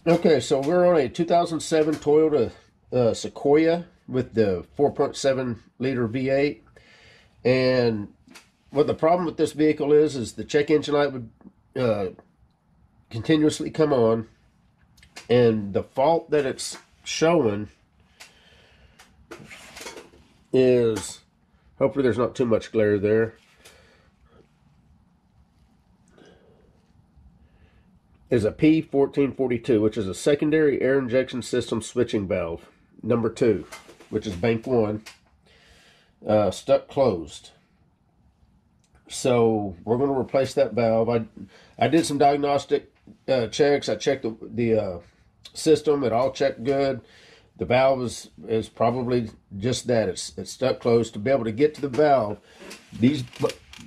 Okay, so we're on a 2007 Toyota Sequoia with the 4.7 liter V8. And what the problem with this vehicle is the check engine light would continuously come on. And the fault that it's showing is, hopefully there's not too much glare there, is a P1442, which is a secondary air injection system switching valve, number 2, which is bank 1, stuck closed. So we're going to replace that valve. I did some diagnostic checks. I checked the system. It all checked good. The valve is probably just that. It's stuck closed. To be able to get to the valve,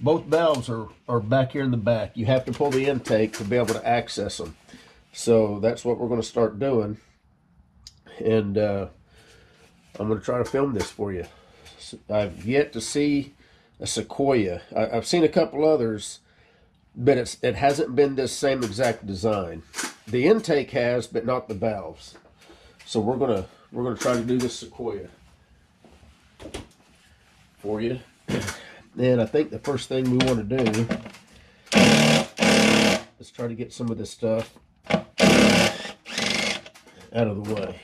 both valves are back here in the back. You have to pull the intake to be able to access them. So that's what we're going to start doing. And I'm going to try to film this for you. I've yet to see a Sequoia. I've seen a couple others, but it hasn't been this same exact design. The intake has, but not the valves. So we're gonna try to do this Sequoia for you. And I think the first thing we want to do is try to get some of this stuff out of the way.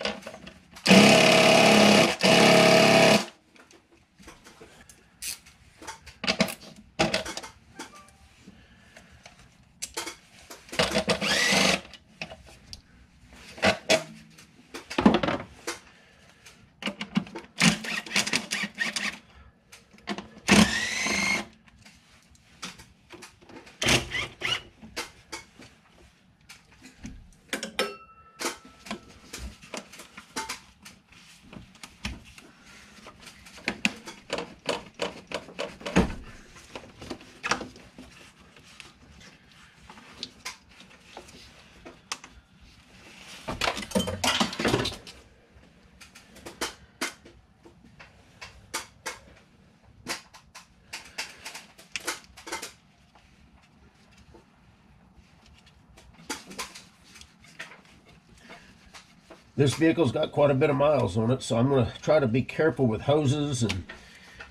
This vehicle's got quite a bit of miles on it, so I'm going to try to be careful with hoses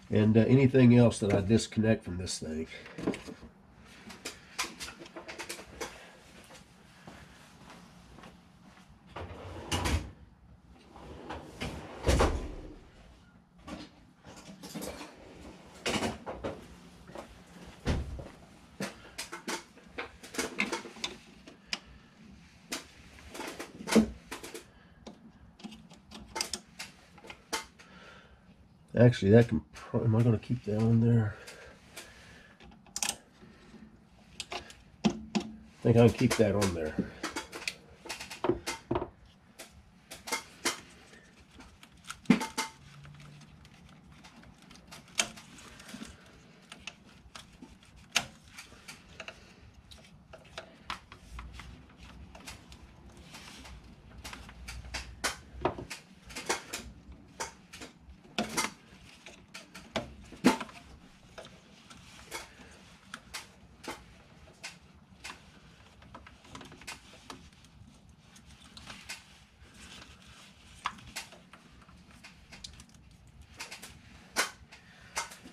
and anything else that I disconnect from this thing. Actually, that can. Am I going to keep that on there? I think I can keep that on there.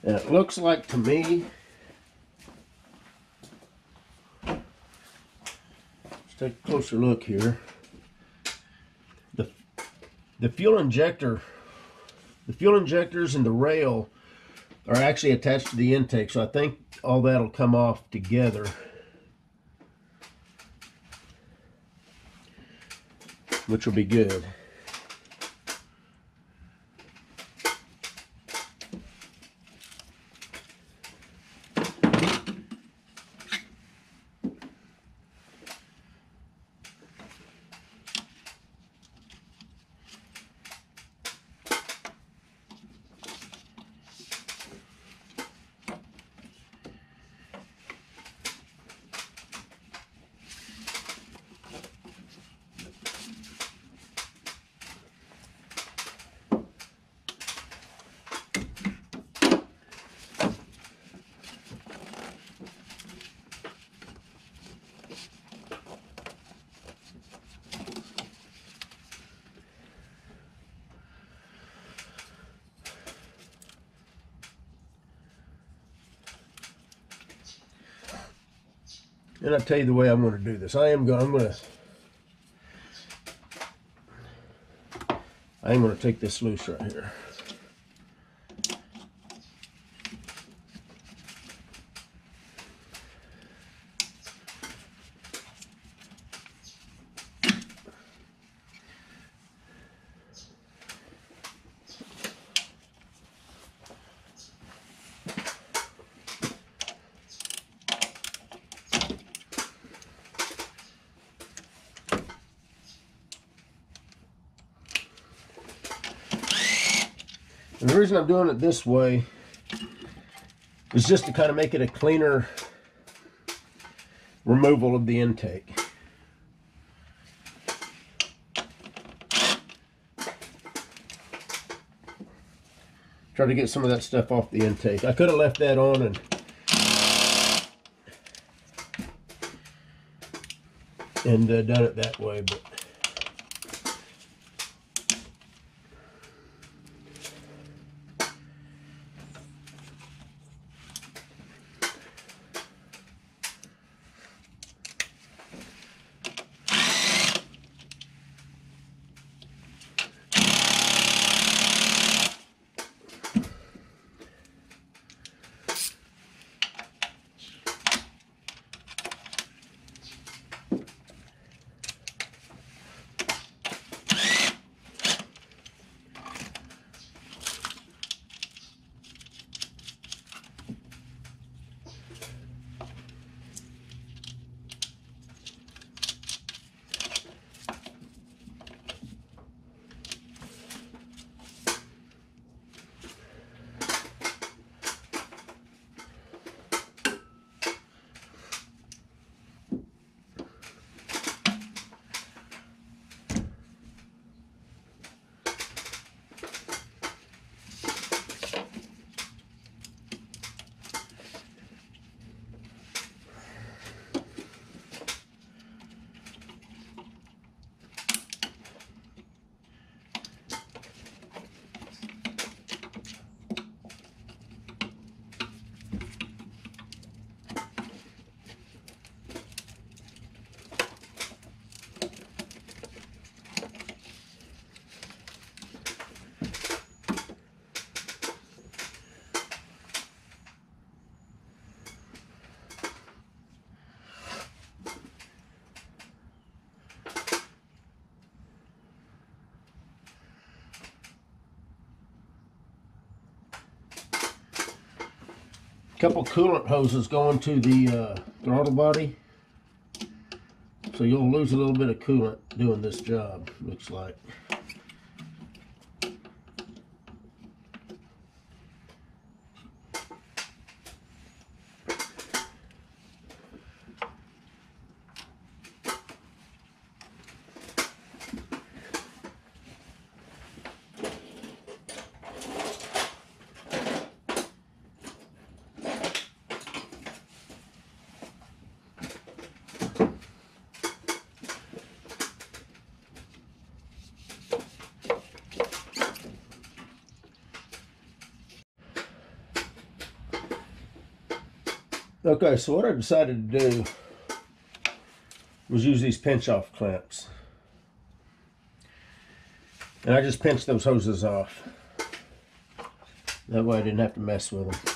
And it looks like to me, let's take a closer look here. The fuel injector, the fuel injectors and the rail are actually attached to the intake, so I think all that'll come off together. Which will be good. And I'll tell you the way I'm going to do this. I'm going to take this loose right here. And the reason I'm doing it this way is just to kind of make it a cleaner removal of the intake. Try to get some of that stuff off the intake. I could have left that on and done it that way, but couple coolant hoses going to the throttle body, so you'll lose a little bit of coolant doing this job, looks like. Okay, so what I decided to do was use these pinch-off clamps. And I just pinched those hoses off. That way I didn't have to mess with them.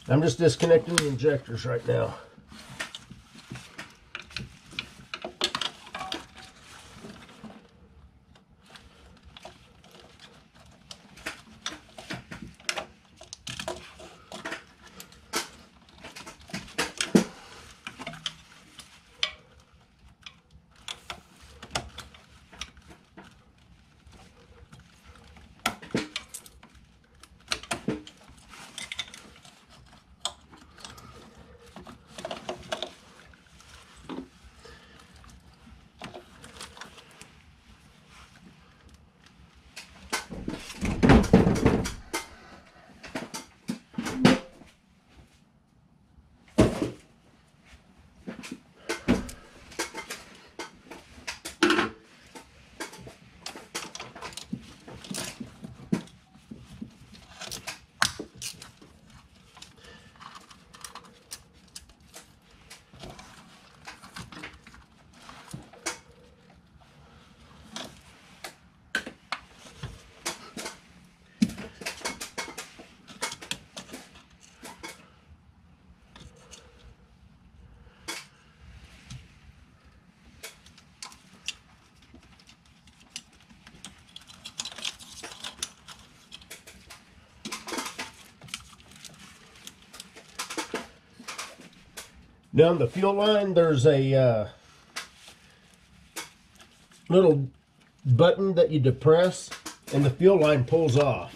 I'm just disconnecting the injectors right now. Down the fuel line, there's a little button that you depress, and the fuel line pulls off.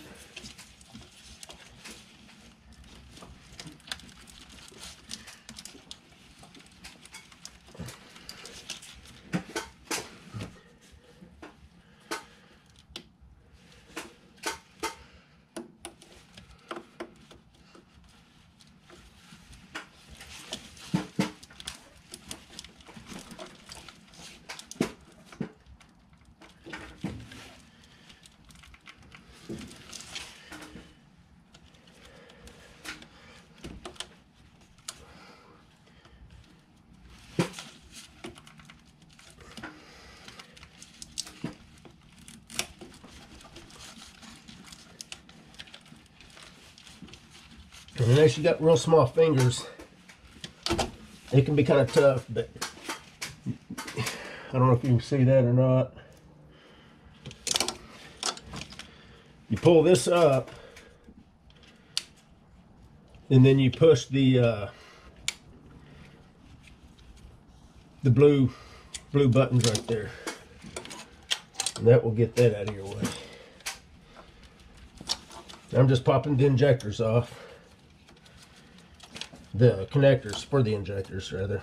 And unless you got real small fingers, it can be kind of tough, but I don't know if you can see that or not. You pull this up, and then you push the blue buttons right there, and that will get that out of your way. I'm just popping the injectors off. The connectors for the injectors, rather.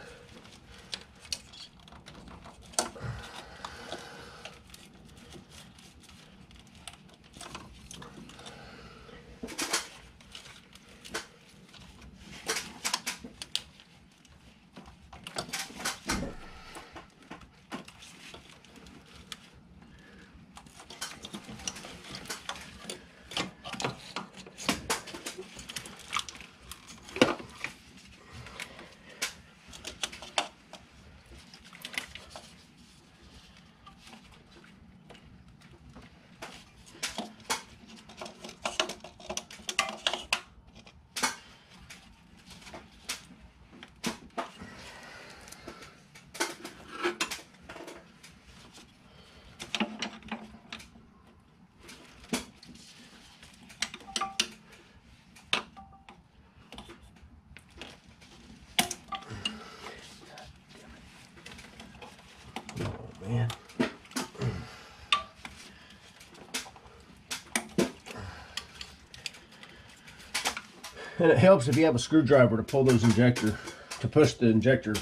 And it helps if you have a screwdriver to pull those injector, to push the injector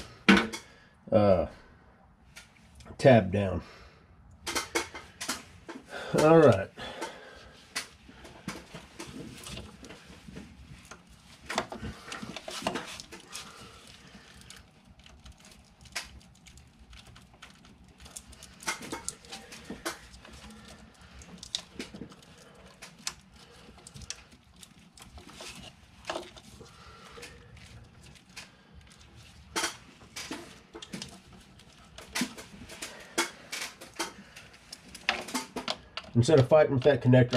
tab down. All right. Instead of fighting with that connector,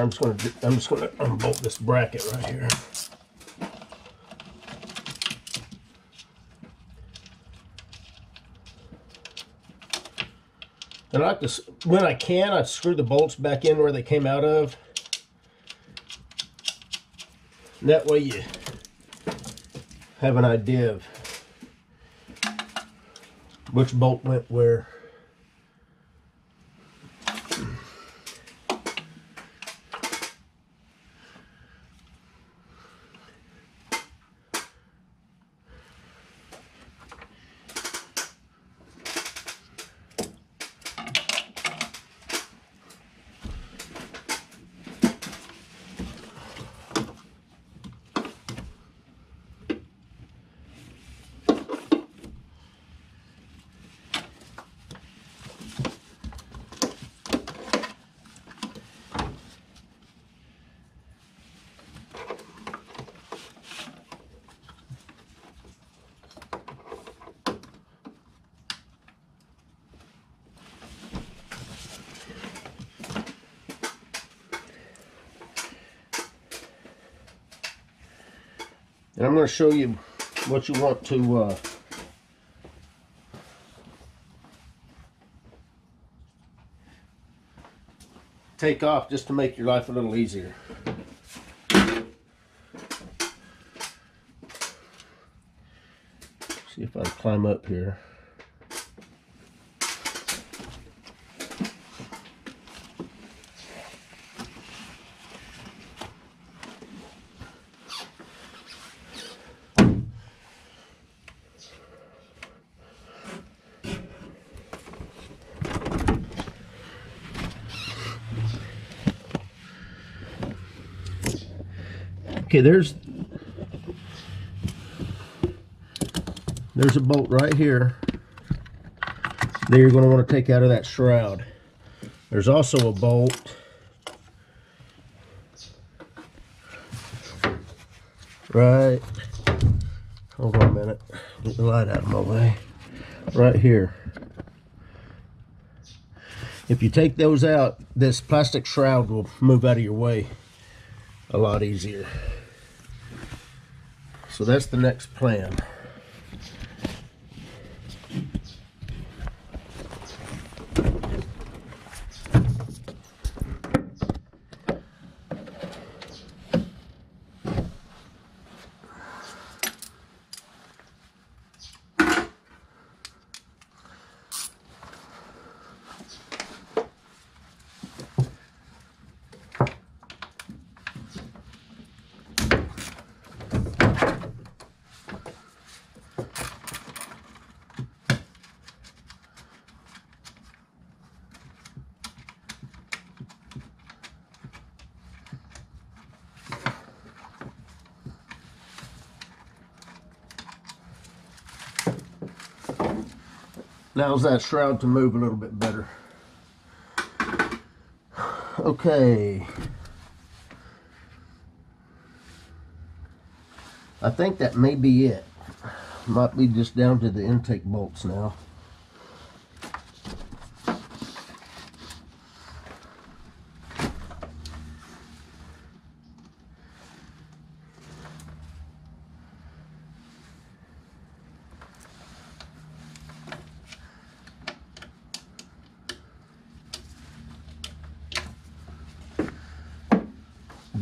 I'm just gonna unbolt this bracket right here. And I like to, when I can, I screw the bolts back in where they came out of. And that way you have an idea of which bolt went where. And I'm going to show you what you want to take off just to make your life a little easier. See if I can climb up here. Okay, there's a bolt right here that you're going to want to take out of that shroud. There's also a bolt right, hold on a minute, get the light out of my way, right here. If you take those out, this plastic shroud will move out of your way a lot easier. So that's the next plan. Now's that shroud to move a little bit better. Okay. I think that may be it. Might be just down to the intake bolts now.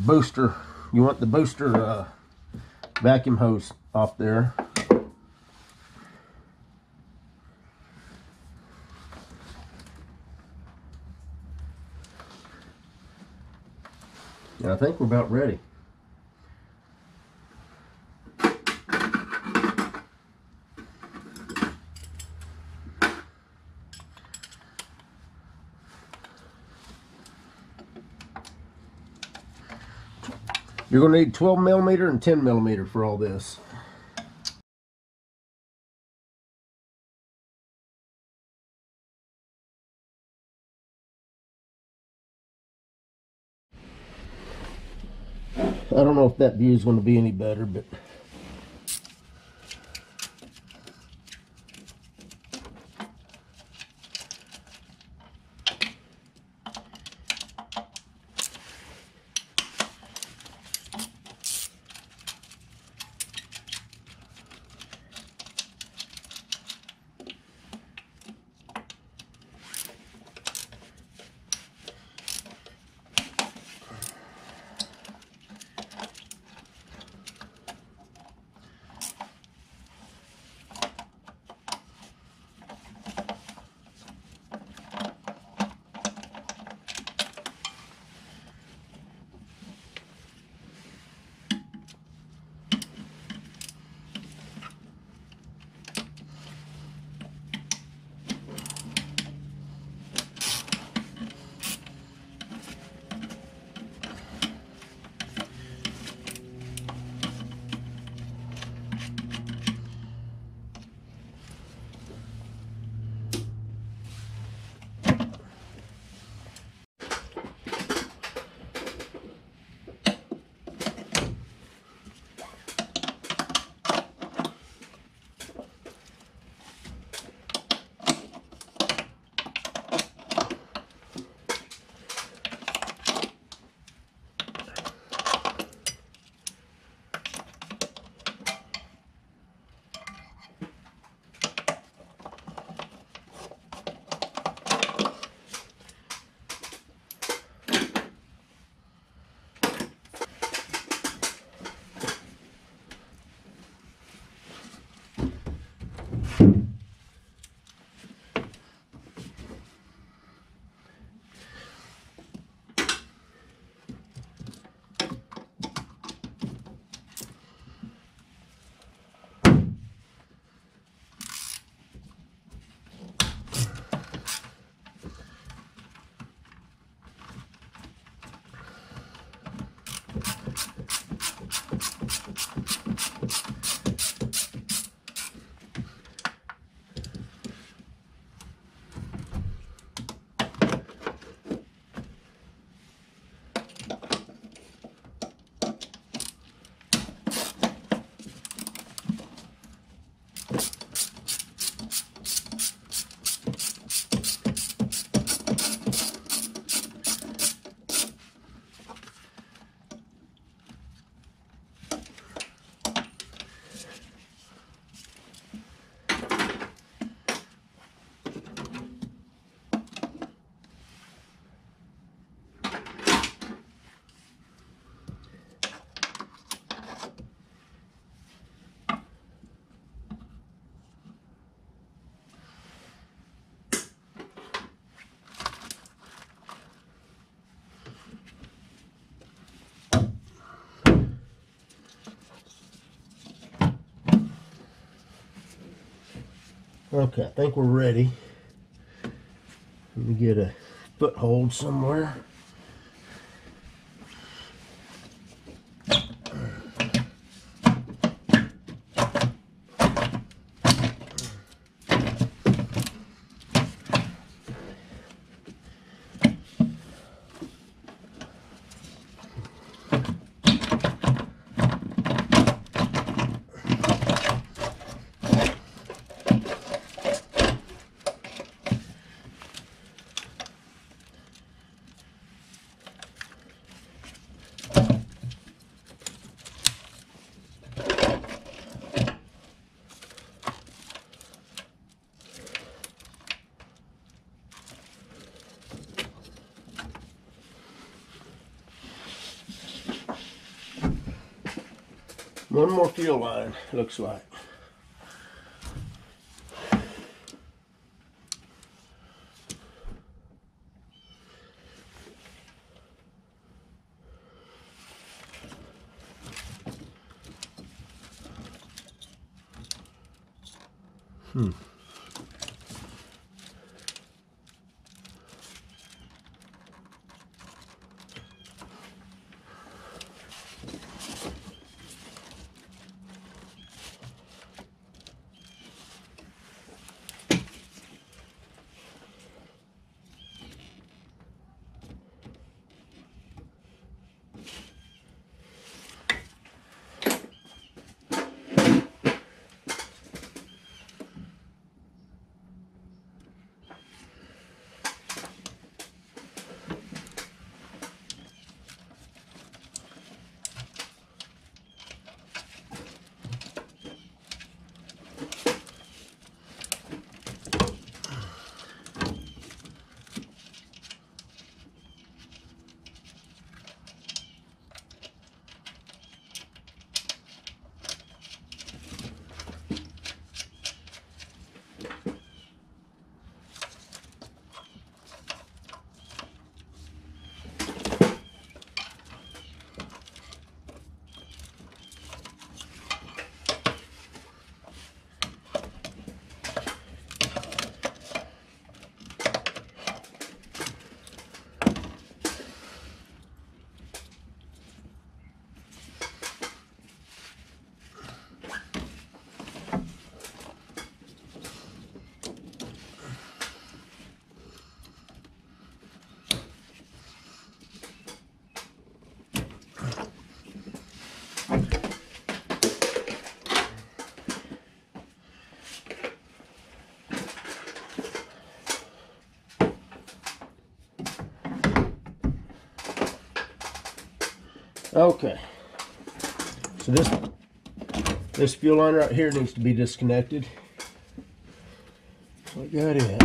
Booster, you want the booster vacuum hose off there. And I think we're about ready. You're going to need 12 millimeter and 10 millimeter for all this. I don't know if that view is going to be any better, but okay, I think we're ready. Let me get a foothold somewhere. One more fuel line, looks like. Okay, so this fuel line right here needs to be disconnected. So I got it.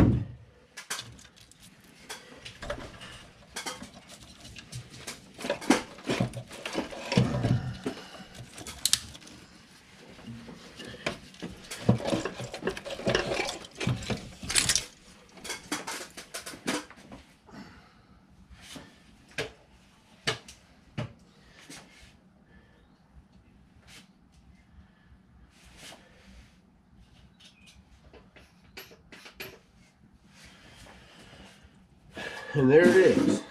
And there it is.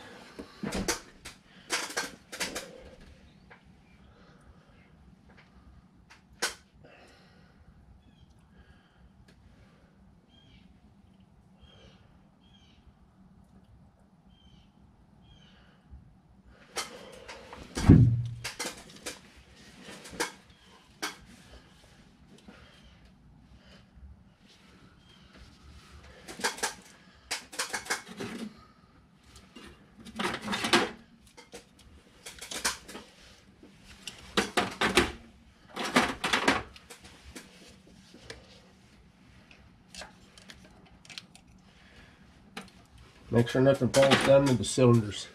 Make sure nothing falls down into the cylinders.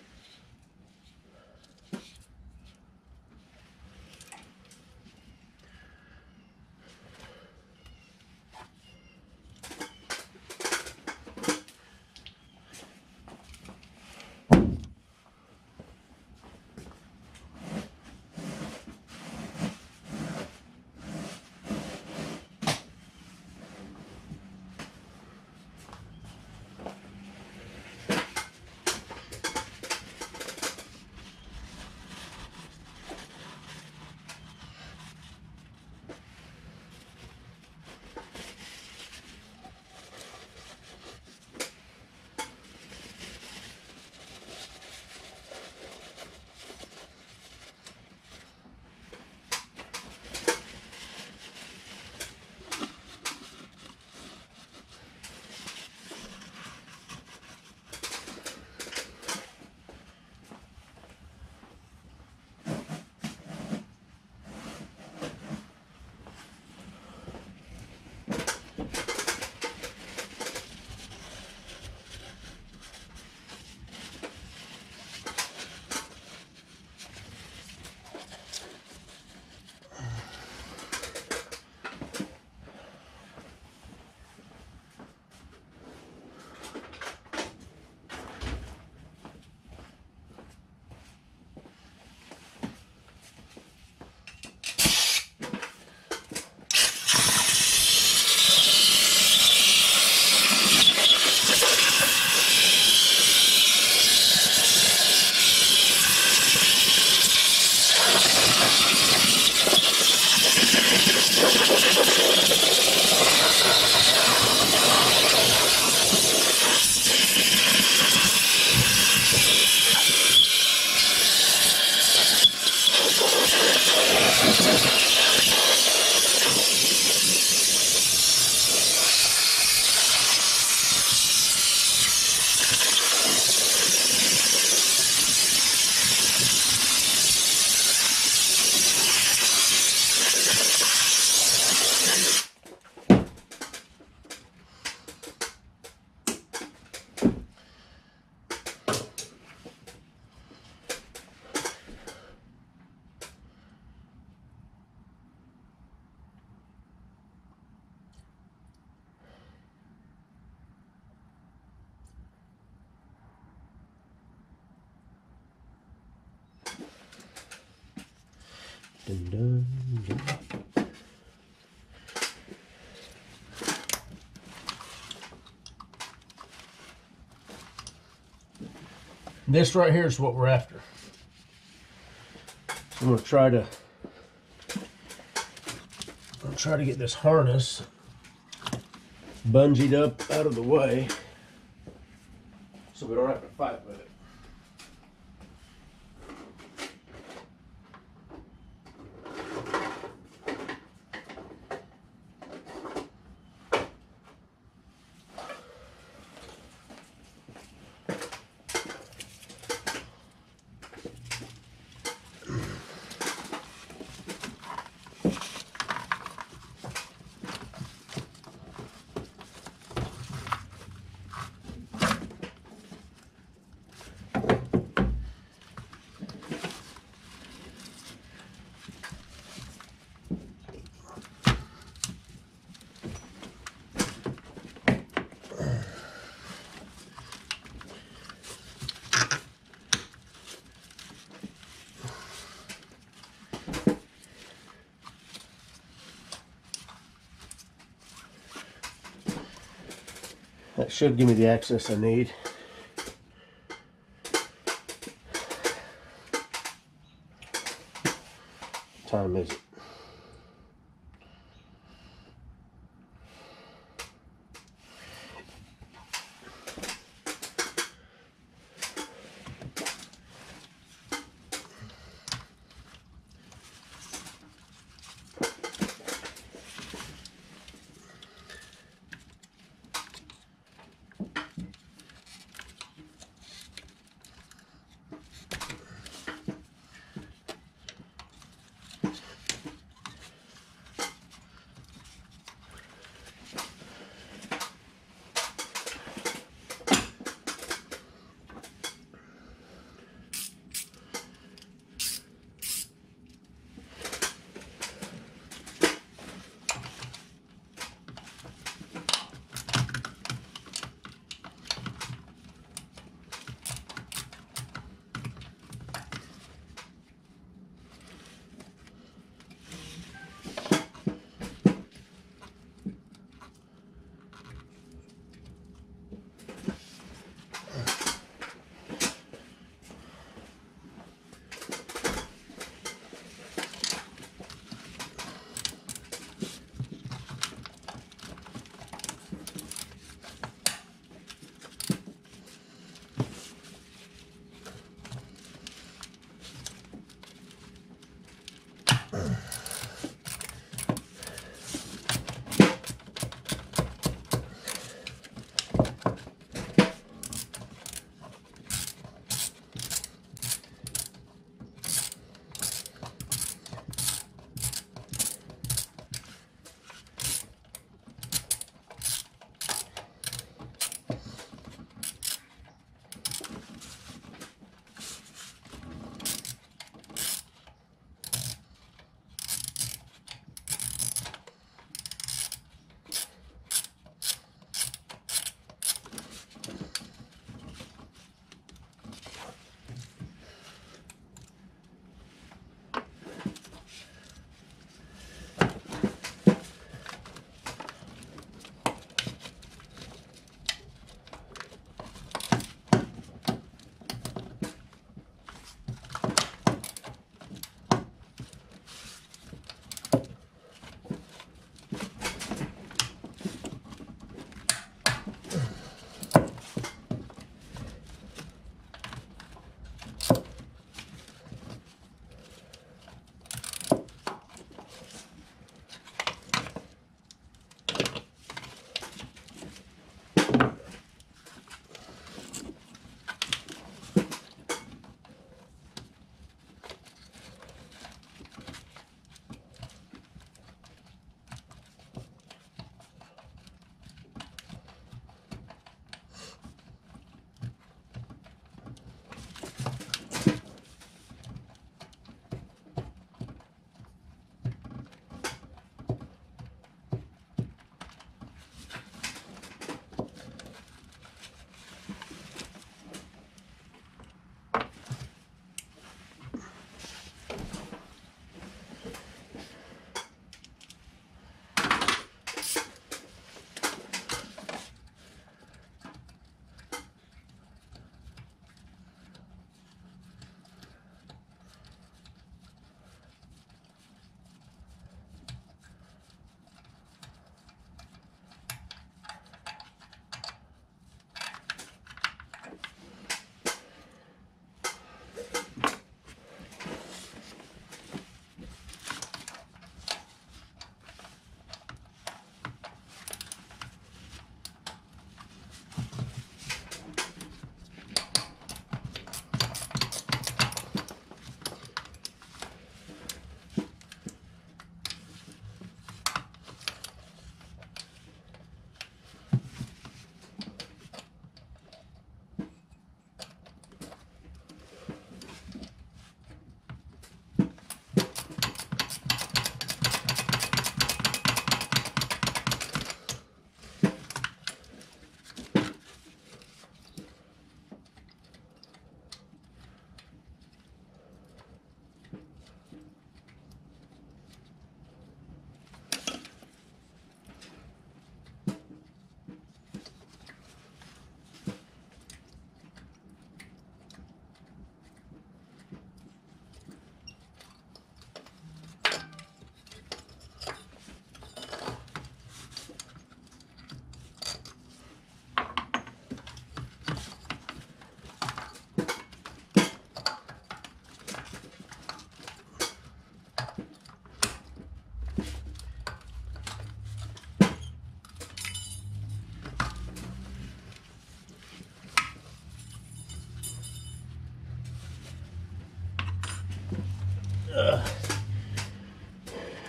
Dun, dun, dun. This right here is what we're after. I'm gonna try to get this harness bungeed up out of the way so we don't have to fight with it. That should give me the access I need. What time is it?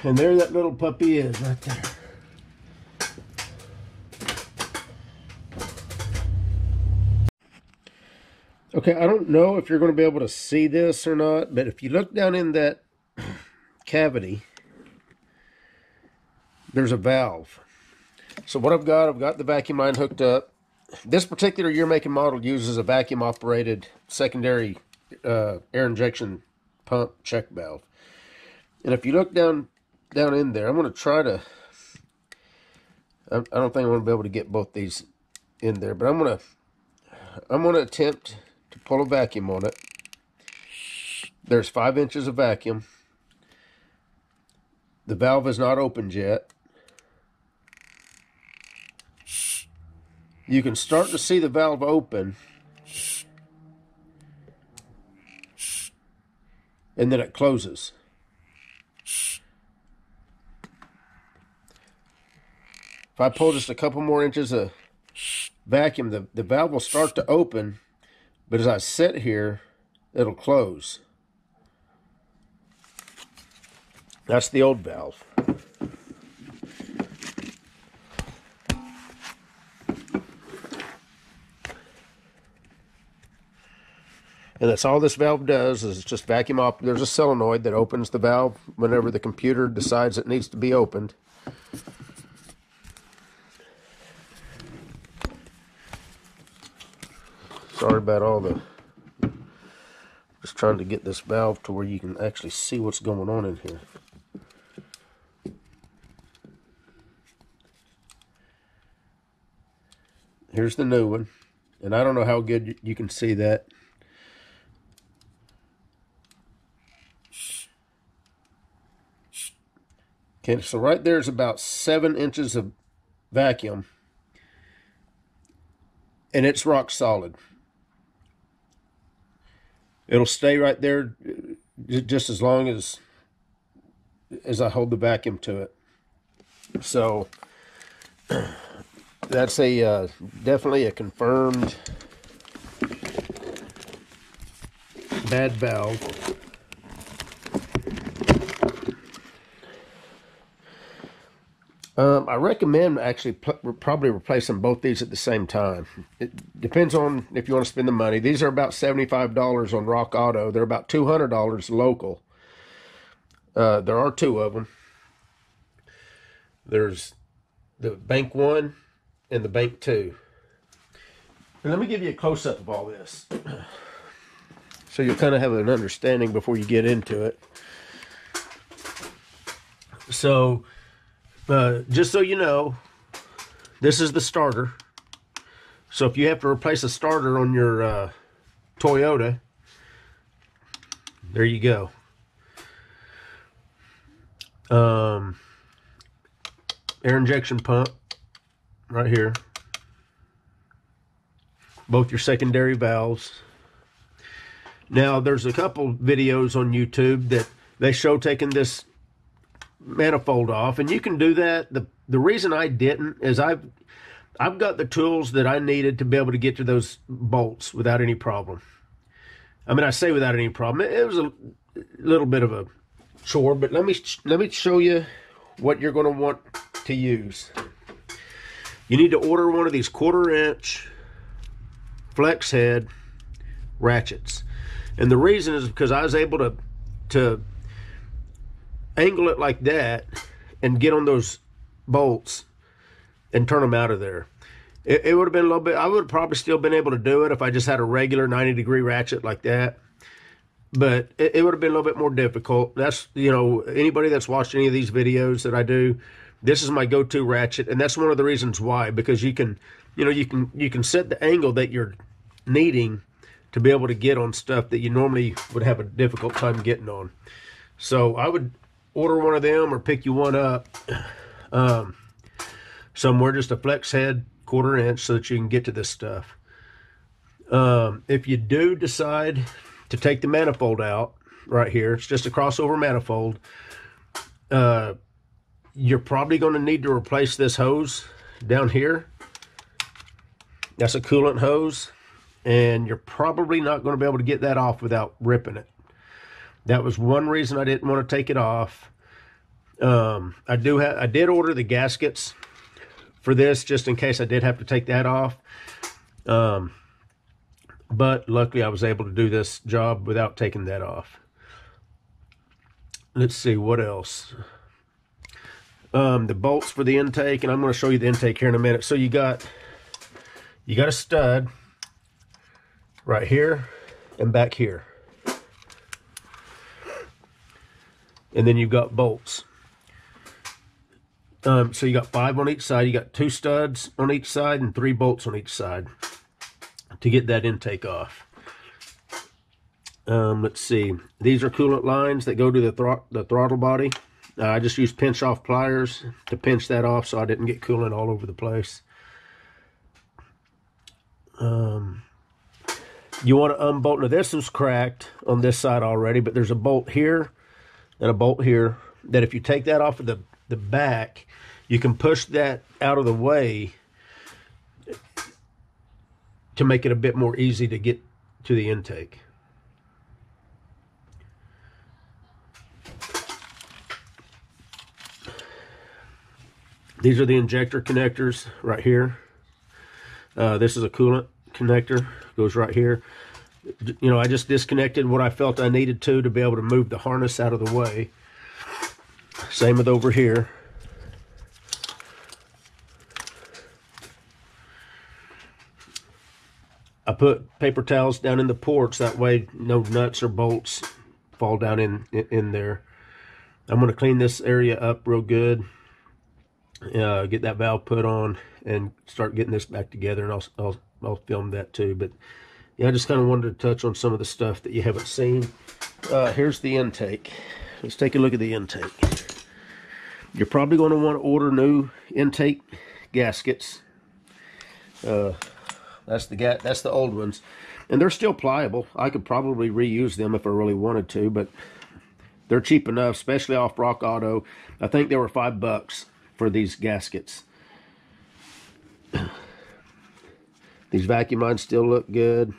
And there that little puppy is right there. Okay, I don't know if you're going to be able to see this or not, but if you look down in that cavity, there's a valve. So what I've got the vacuum line hooked up. This particular year, make, and model uses a vacuum-operated secondary air injection pump check valve. And if you look down in there, I'm going to try to, I don't think I'm going to be able to get both these in there, but I'm going to attempt to pull a vacuum on it. There's 5 inches of vacuum. The valve is not opened yet. You can start to see the valve open, and then it closes. If I pull just a couple more inches of vacuum, the valve will start to open, but as I sit here, it'll close. That's the old valve. And that's all this valve does, is just vacuum up. There's a solenoid that opens the valve whenever the computer decides it needs to be opened. Sorry about all the... Just trying to get this valve to where you can actually see what's going on in here. Here's the new one. And I don't know how good you can see that. Okay, so right there is about 7 inches of vacuum. And it's rock solid. It'll stay right there just as long as I hold the vacuum to it. So that's a definitely a confirmed bad valve. I recommend actually probably replacing both these at the same time. It depends on if you want to spend the money. These are about $75 on Rock Auto. They're about $200 local. There are 2 of them. There's the Bank 1 and the Bank 2. And let me give you a close-up of all this, so you'll kind of have an understanding before you get into it. So... just so you know, this is the starter. So if you have to replace a starter on your Toyota, there you go. Air injection pump right here. Both your secondary valves. Now there's a couple videos on YouTube that they show taking this manifold off, and you can do that. The reason I didn't is I've got the tools that I needed to be able to get to those bolts without any problem. I mean, I say without any problem. It was a little bit of a chore, but let me show you what you're going to want to use. You need to order one of these 1/4 inch flex head ratchets, and the reason is because I was able to angle it like that and get on those bolts and turn them out of there. It would have been a little bit, I would have probably still been able to do it if I just had a regular 90-degree ratchet like that, but it would have been a little bit more difficult. That's, you know, anybody that's watched any of these videos that I do, this is my go-to ratchet, and that's one of the reasons why, because you can, you know, you can set the angle that you're needing to be able to get on stuff that you normally would have a difficult time getting on. So I would order one of them or pick you one up somewhere, just a flex head 1/4 inch, so that you can get to this stuff. If you do decide to take the manifold out right here, it's just a crossover manifold, you're probably going to need to replace this hose down here. That's a coolant hose, and you're probably not going to be able to get that off without ripping it. That was one reason I didn't want to take it off. I did order the gaskets for this just in case I did have to take that off. But luckily I was able to do this job without taking that off. Let's see what else. The bolts for the intake, and I'm going to show you the intake here in a minute. So you got a stud right here and back here. And then you've got bolts. So you got 5 on each side. You got 2 studs on each side and 3 bolts on each side to get that intake off. Let's see. These are coolant lines that go to the throttle body. I just used pinch off pliers to pinch that off so I didn't get coolant all over the place. You want to unbolt. Now this is cracked on this side already, but there's a bolt here and a bolt here that if you take that off of the back, you can push that out of the way to make it a bit more easy to get to the intake. These are the injector connectors right here. This is a coolant connector, goes right here. You know, I just disconnected what I felt I needed to be able to move the harness out of the way. Same with over here. I put paper towels down in the ports, that way no nuts or bolts fall down in there. I'm going to clean this area up real good. Get that valve put on and start getting this back together, and I'll film that too. But yeah, I just kind of wanted to touch on some of the stuff that you haven't seen. Here's the intake. Let's take a look at the intake. You're probably going to want to order new intake gaskets. That's the old ones, and they're still pliable. I could probably reuse them if I really wanted to, but they're cheap enough, especially off Rock Auto. I think they were $5 for these gaskets. These vacuum lines still look good.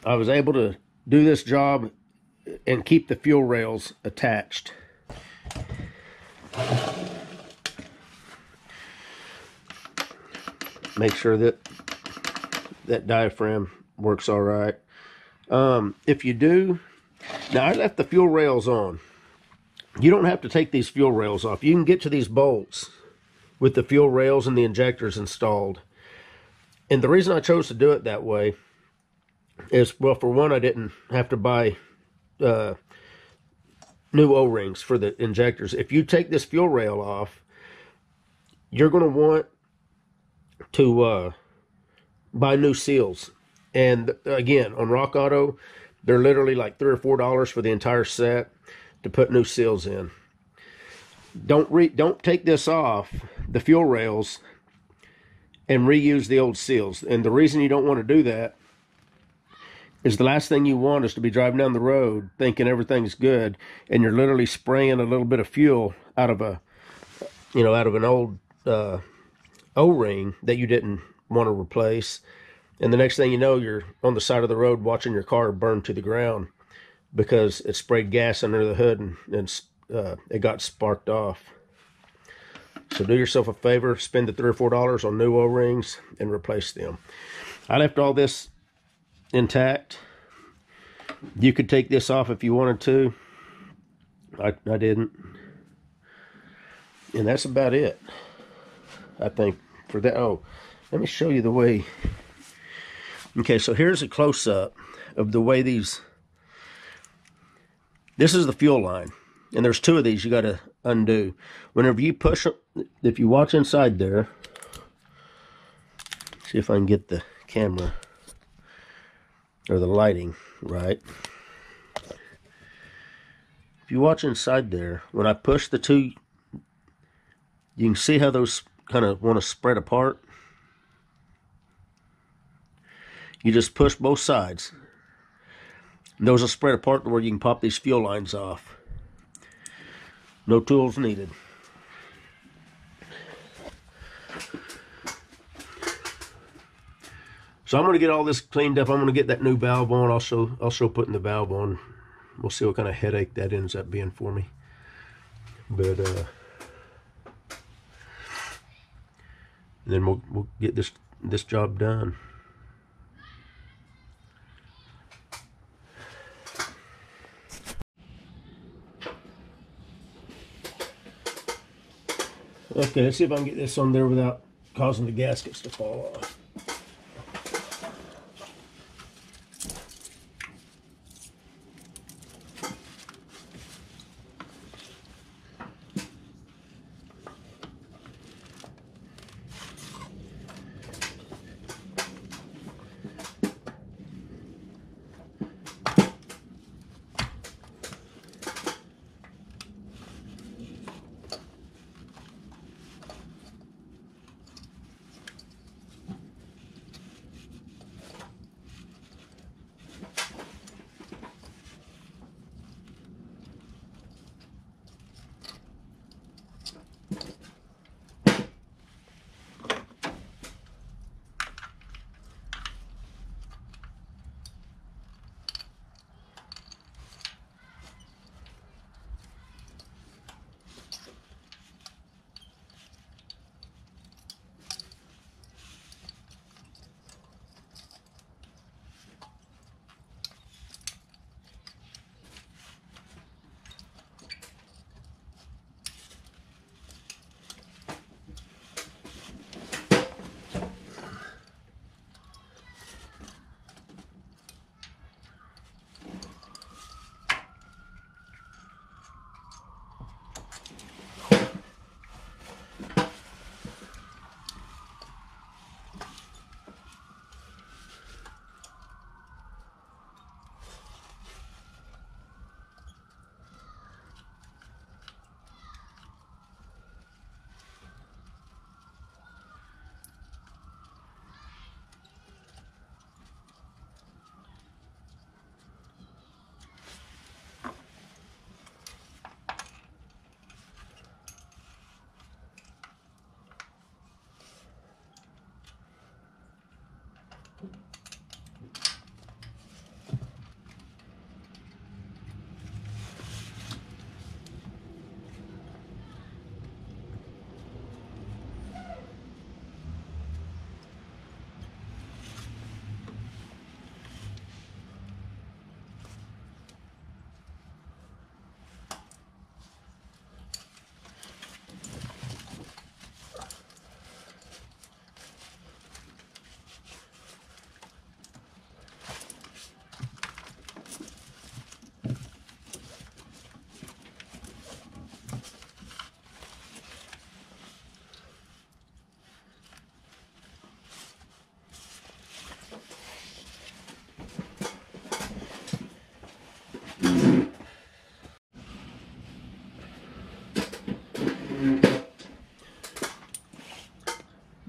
I was able to do this job and keep the fuel rails attached. Make sure that diaphragm works all right. If you do, now I left the fuel rails on. You don't have to take these fuel rails off. You can get to these bolts with the fuel rails and the injectors installed. And the reason I chose to do it that way is, well, for one, I didn't have to buy new O-rings for the injectors. If you take this fuel rail off, you're going to want to buy new seals. And again, on Rock Auto, they're literally like $3 or $4 for the entire set to put new seals in. Don't take this off, the fuel rails, and reuse the old seals. And the reason you don't want to do that is the last thing you want is to be driving down the road thinking everything's good, and you're literally spraying a little bit of fuel out of an old O-ring that you didn't want to replace. And the next thing you know, you're on the side of the road watching your car burn to the ground because it sprayed gas under the hood and it got sparked off. So do yourself a favor, spend the $3 or $4 on new O-rings and replace them. I left all this intact. You could take this off if you wanted to. I didn't. And that's about it, I think, for that. Oh, let me show you the way. Okay, so here's a close-up of the way these. This is the fuel line, and there's 2 of these you got to undo. Whenever you push, if you watch inside there, see if I can get the camera or the lighting right. If you watch inside there, when I push the 2, you can see how those kind of want to spread apart. You just push both sides. And those will spread apart to where you can pop these fuel lines off. No tools needed. So I'm going to get all this cleaned up. I'm going to get that new valve on. Also putting the valve on. We'll see what kind of headache that ends up being for me. But then we'll get this job done. Okay, let's see if I can get this on there without causing the gaskets to fall off.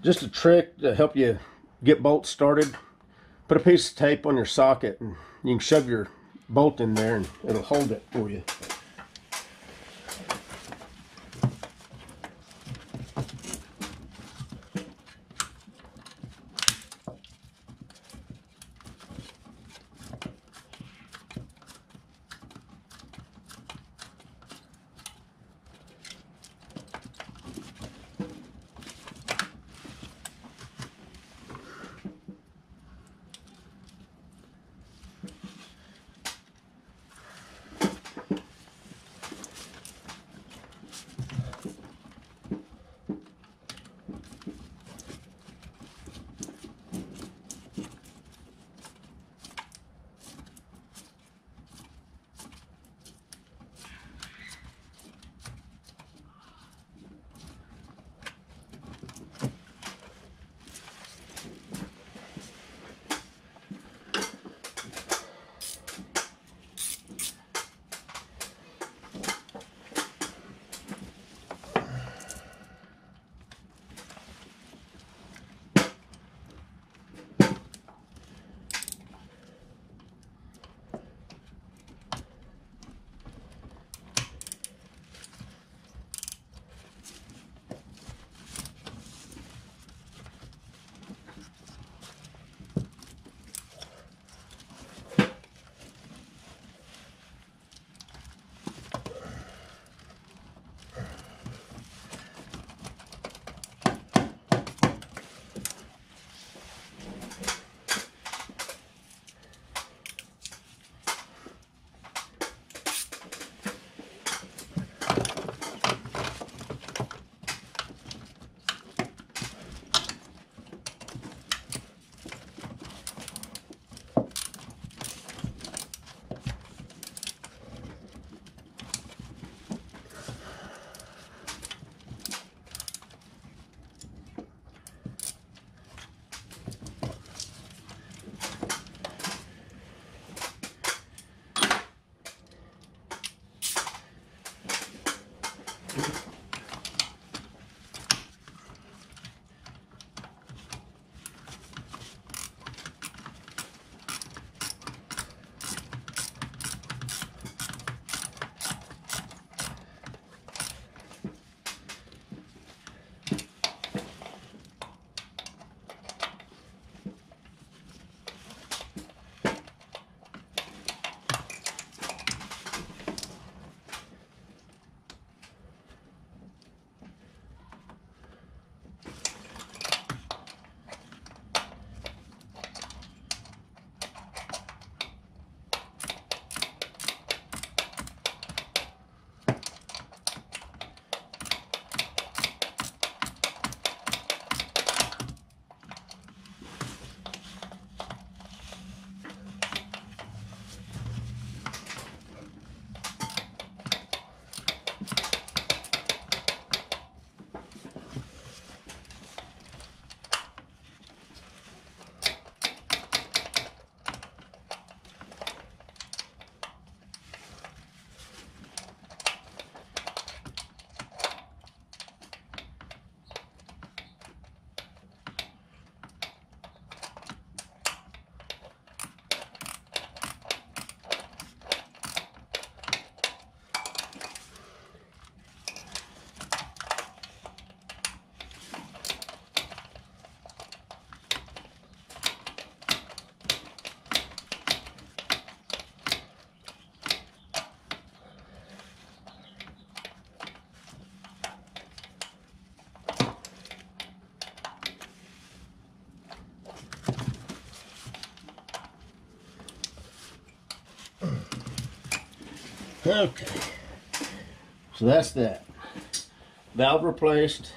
Just a trick to help you get bolts started. Put a piece of tape on your socket and you can shove your bolt in there and it'll hold it for you. Okay, so that's that. Valve replaced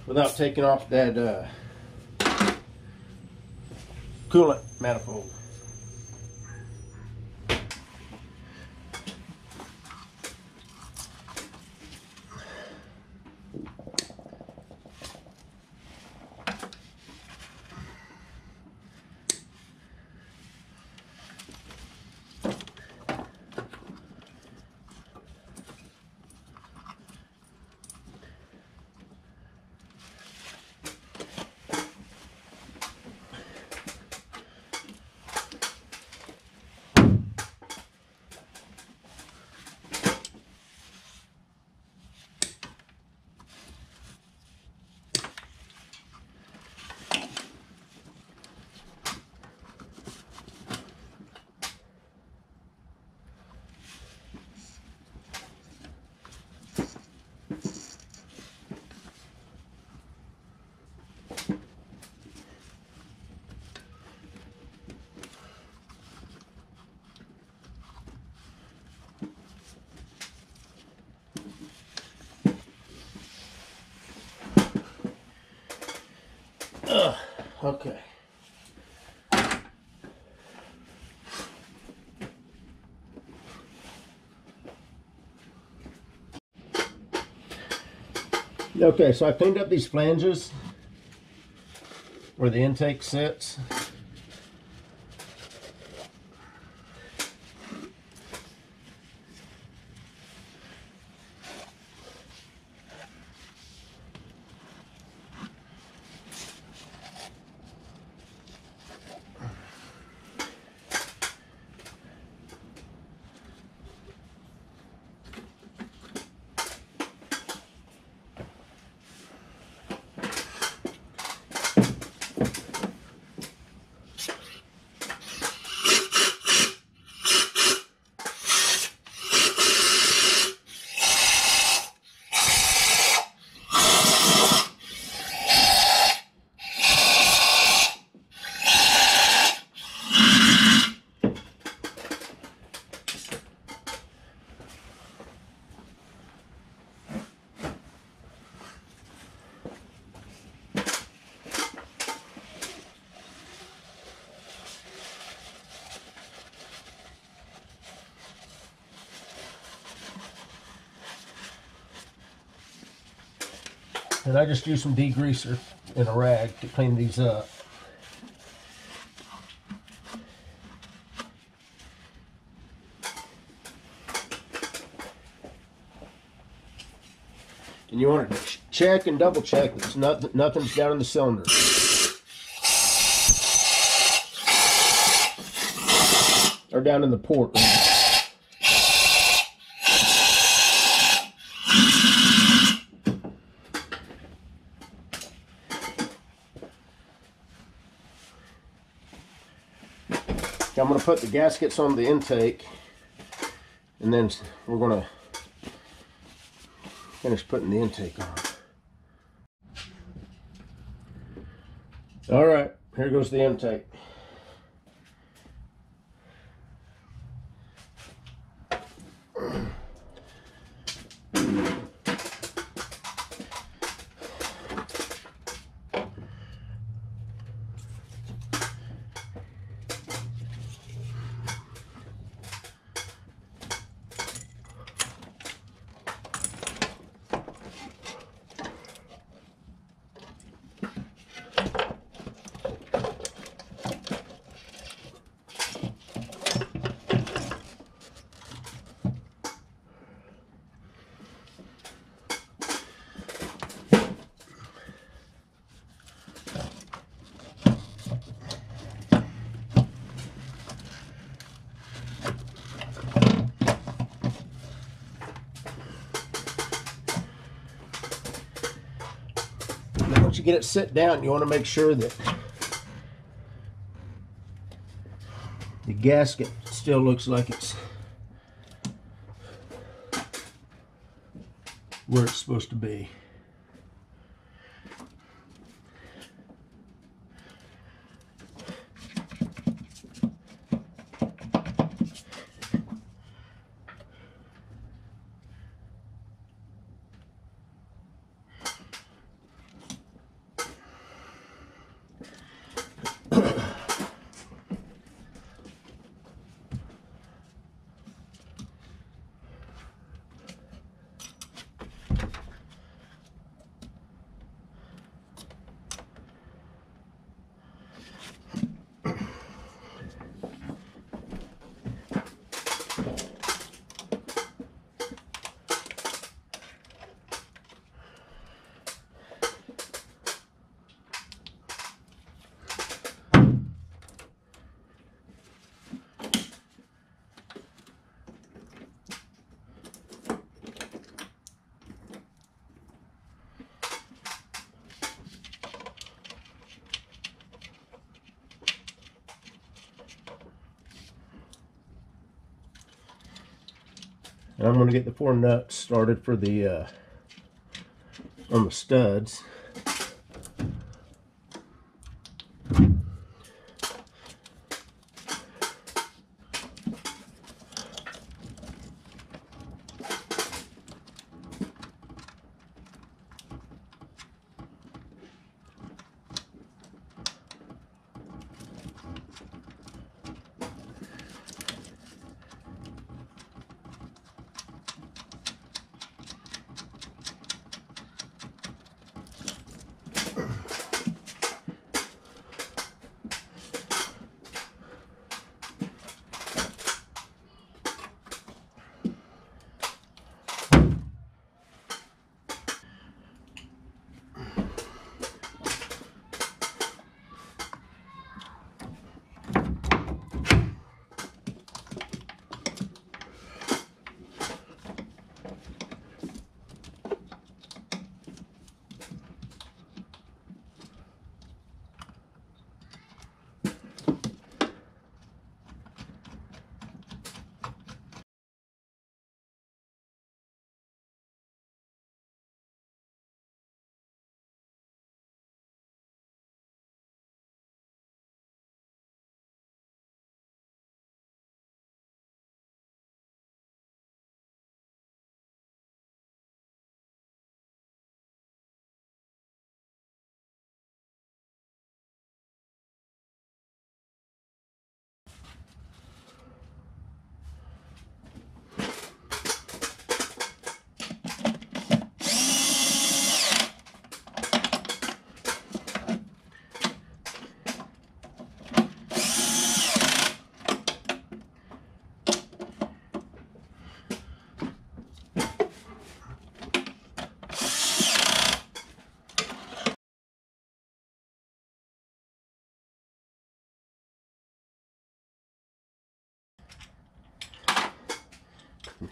without taking off that coolant manifold. Okay. Okay, so I cleaned up these flanges where the intake sits. And I just use some degreaser in a rag to clean these up. And you want to check and double check that nothing's down in the cylinder. Or down in the port. I'm going to put the gaskets on the intake, and then we're going to finish putting the intake on. All right, here goes the intake. Once you get it sit down, you want to make sure that the gasket still looks like it's where it's supposed to be. And I'm going to get the 4 nuts started for the on the studs.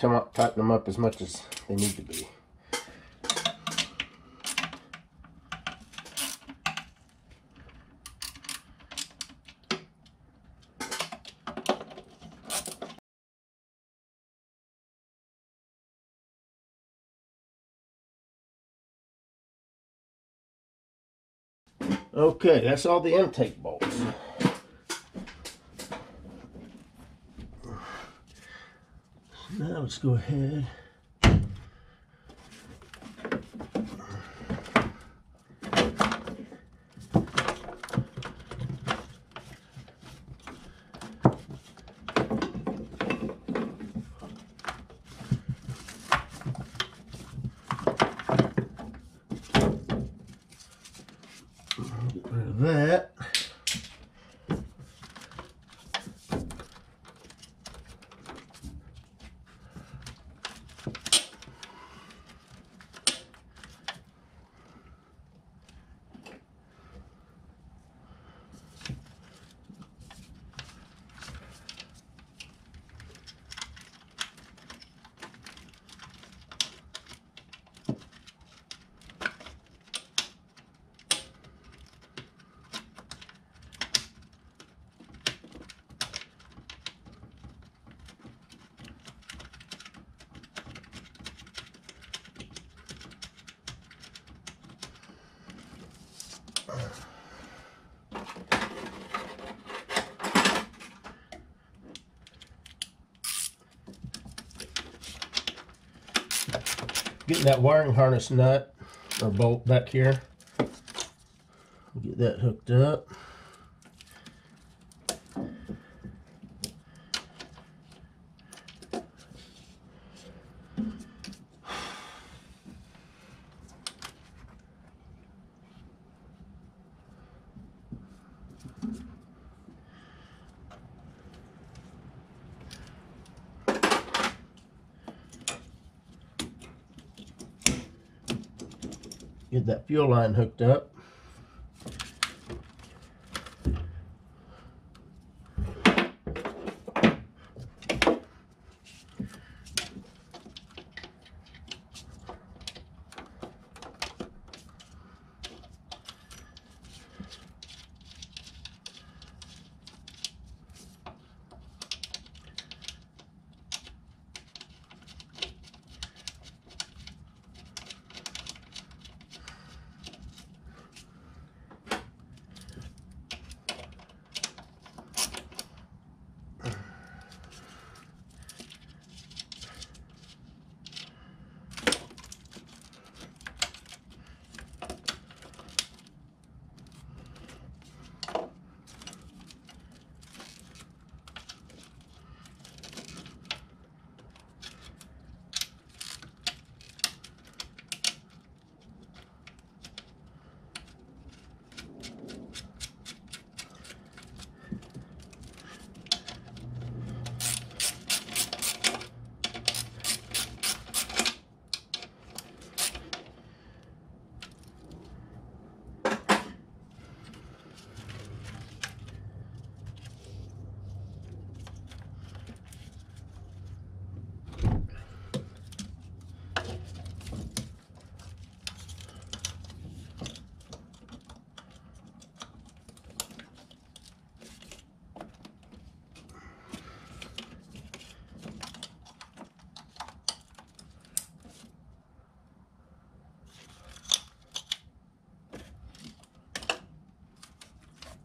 tighten them up as much as they need to be. Okay, that's all the intake bolts. Now let's go ahead. Get rid of that. Getting that wiring harness nut or bolt back here. Get that hooked up. Get that fuel line hooked up.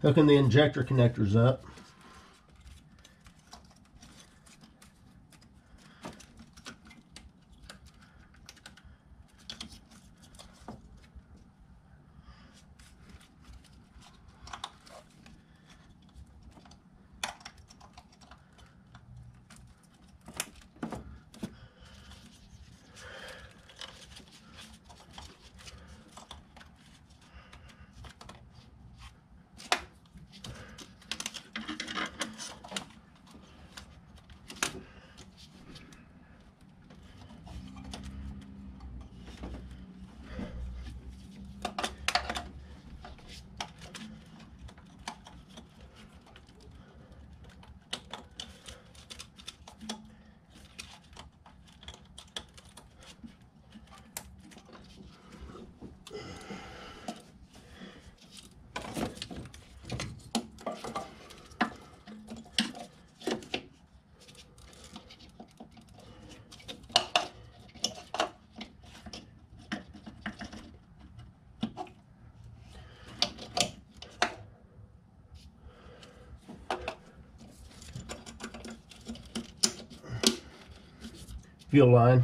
Hooking the injector connectors up. fuel line.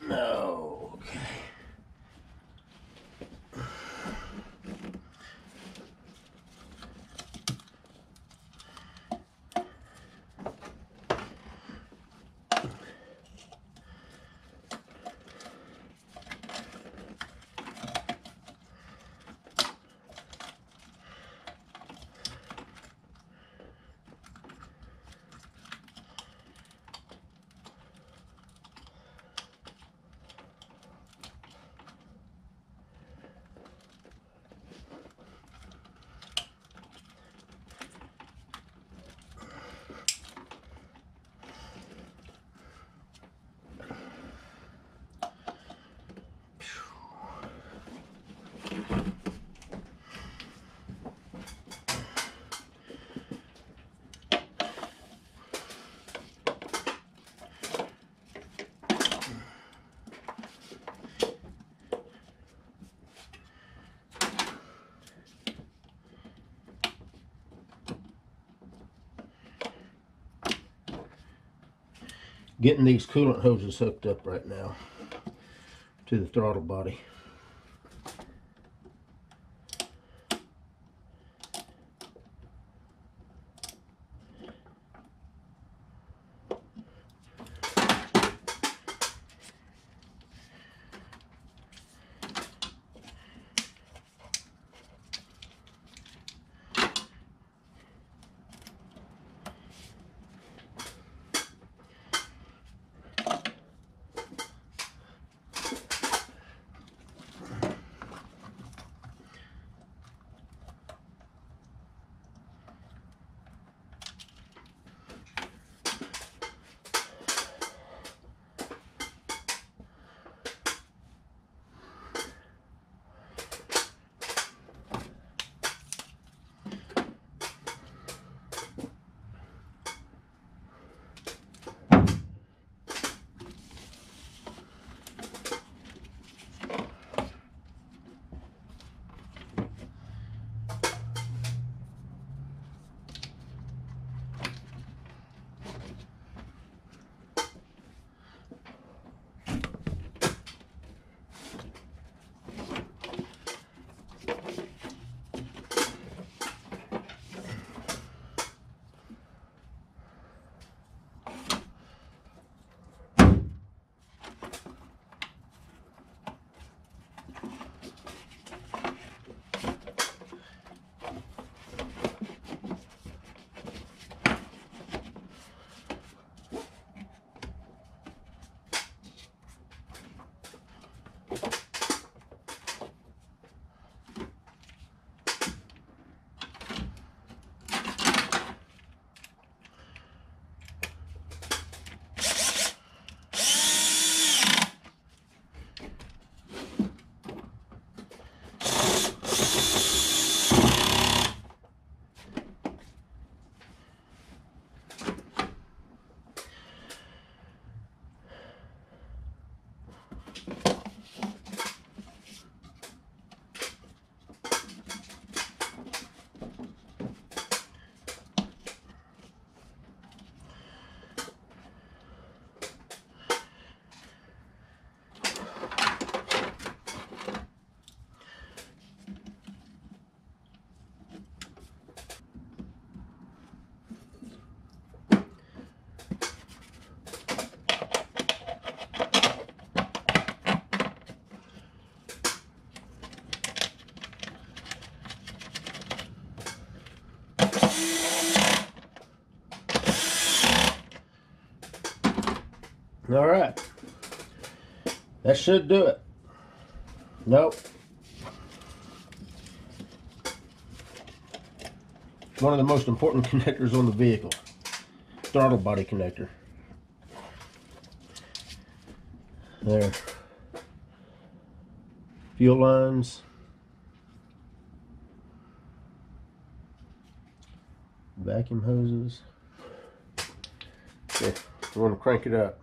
No, okay. Getting these coolant hoses hooked up right now to the throttle body. All right. That should do it. Nope. One of the most important connectors on the vehicle. Throttle body connector. There. Fuel lines. Vacuum hoses. Okay, we're going to crank it up.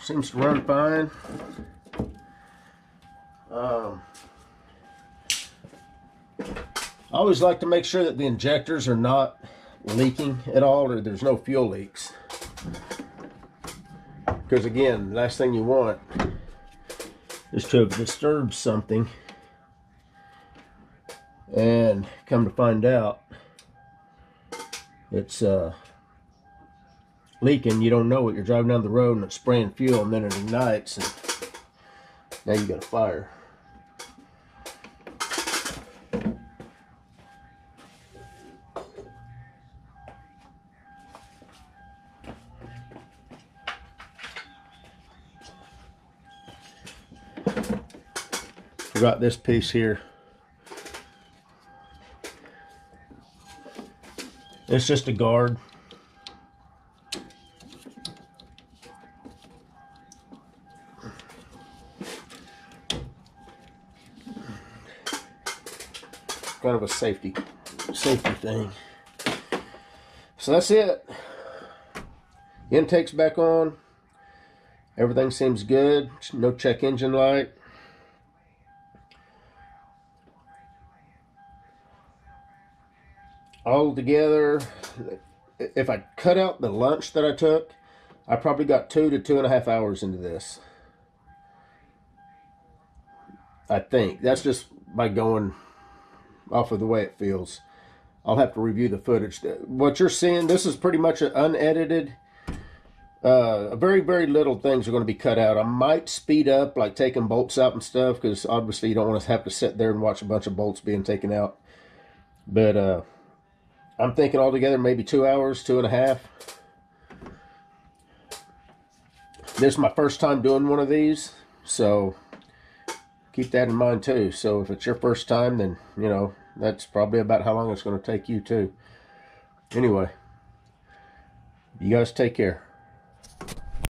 Seems to run fine. I always like to make sure that the injectors are not leaking at all, or there's no fuel leaks. Because again, the last thing you want is to disturb something and come to find out it's leaking. You don't know it. You're driving down the road and it's spraying fuel, and then it ignites, and now you got a fire. Forgot this piece here. It's just a guard. Kind of a safety thing. So that's it. Intake's back on. Everything seems good. No check engine light. All together, if I cut out the lunch that I took, I probably got 2 to 2.5 hours into this. I think. That's just by going off of the way it feels. I'll have to review the footage. What you're seeing, this is pretty much an unedited. Very, very little things are going to be cut out. I might speed up, like taking bolts out and stuff, because obviously you don't want to have to sit there and watch a bunch of bolts being taken out. But I'm thinking altogether maybe 2 hours, 2.5. This is my first time doing one of these, so keep that in mind too. So if it's your first time, then, you know, that's probably about how long it's going to take you too. Anyway, you guys take care.